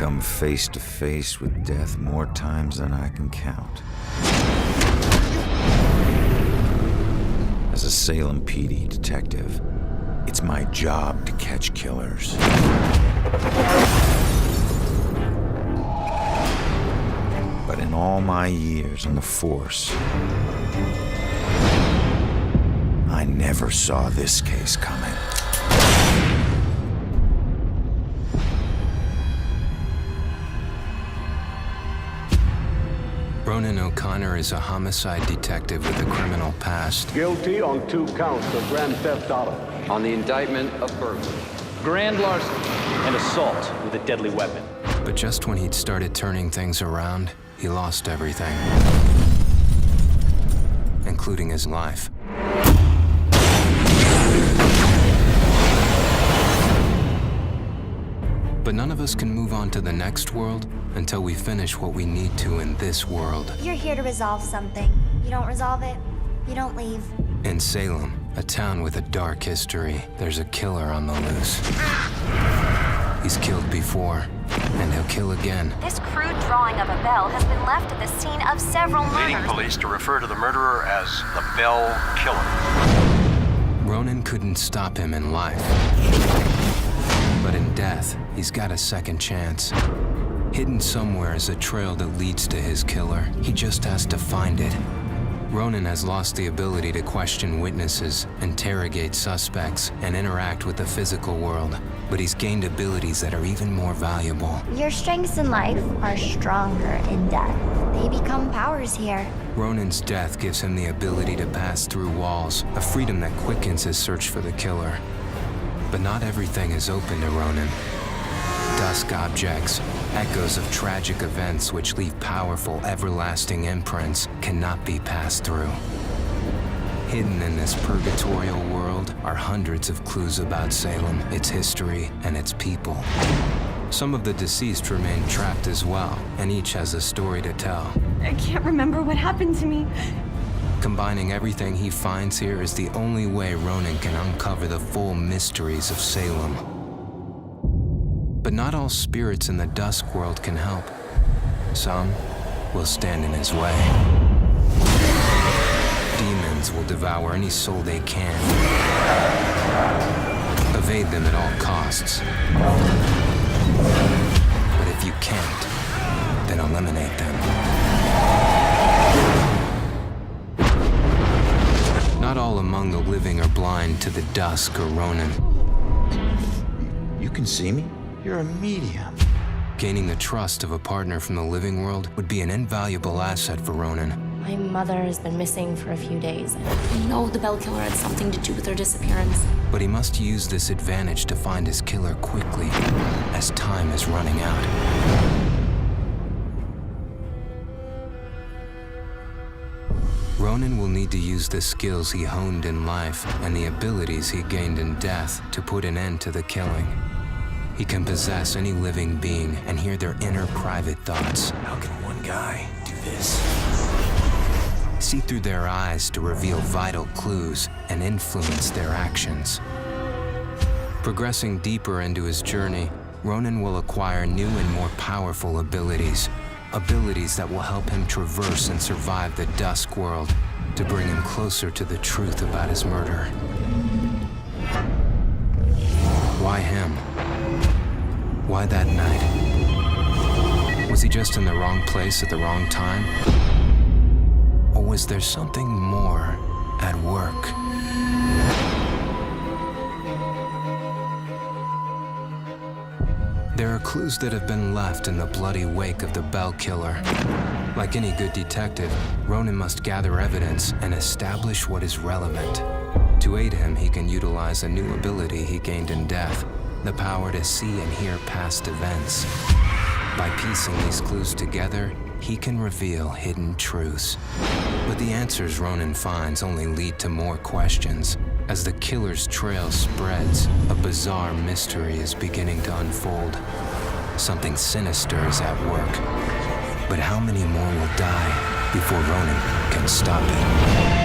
come face to face with death more times than I can count. As a Salem PD detective, it's my job to catch killers. But in all my years on the force, I never saw this case coming. Ronan O'Connor is a homicide detective with a criminal past. Guilty on 2 counts of grand theft auto. On the indictment of burglary. Grand larceny and assault with a deadly weapon. But just when he'd started turning things around, he lost everything, including his life. But none of us can move on to the next world until we finish what we need to in this world. You're here to resolve something. You don't resolve it, you don't leave. In Salem, a town with a dark history, there's a killer on the loose. He's killed before, and he'll kill again. This crude drawing of a bell has been left at the scene of several Leading murders. police to refer to the murderer as the Bell Killer. Ronan couldn't stop him in life. But in death, he's got a second chance. Hidden somewhere is a trail that leads to his killer. He just has to find it. Ronan has lost the ability to question witnesses, interrogate suspects, and interact with the physical world. But he's gained abilities that are even more valuable. Your strengths in life are stronger in death. They become powers here. Ronan's death gives him the ability to pass through walls, a freedom that quickens his search for the killer. But not everything is open to Ronan. Dusk objects, echoes of tragic events which leave powerful, everlasting imprints, cannot be passed through. Hidden in this purgatorial world are hundreds of clues about Salem, its history, and its people. Some of the deceased remain trapped as well, and each has a story to tell. I can't remember what happened to me. Combining everything he finds here is the only way Ronan can uncover the full mysteries of Salem. But not all spirits in the dusk world can help. Some will stand in his way. Demons will devour any soul they can. Evade them at all costs. But if you can't, then eliminate them. Not all among the living are blind to the dusk or Ronan. You can see me? You're a medium. Gaining the trust of a partner from the living world would be an invaluable asset for Ronan. My mother has been missing for a few days. I know the Bell Killer had something to do with her disappearance. But he must use this advantage to find his killer quickly, as time is running out. Ronan will need to use the skills he honed in life and the abilities he gained in death to put an end to the killing. He can possess any living being and hear their inner private thoughts. How can one guy do this? See through their eyes to reveal vital clues and influence their actions. Progressing deeper into his journey, Ronan will acquire new and more powerful abilities. Abilities that will help him traverse and survive the dusk world to bring him closer to the truth about his murder. Why him? Why that night? Was he just in the wrong place at the wrong time? Or was there something more at work? There are clues that have been left in the bloody wake of the Bell Killer. Like any good detective, Ronan must gather evidence and establish what is relevant. To aid him, he can utilize a new ability he gained in death, the power to see and hear past events. By piecing these clues together, he can reveal hidden truths. But the answers Ronan finds only lead to more questions. As the killer's trail spreads, a bizarre mystery is beginning to unfold. Something sinister is at work. But how many more will die before Ronan can stop it?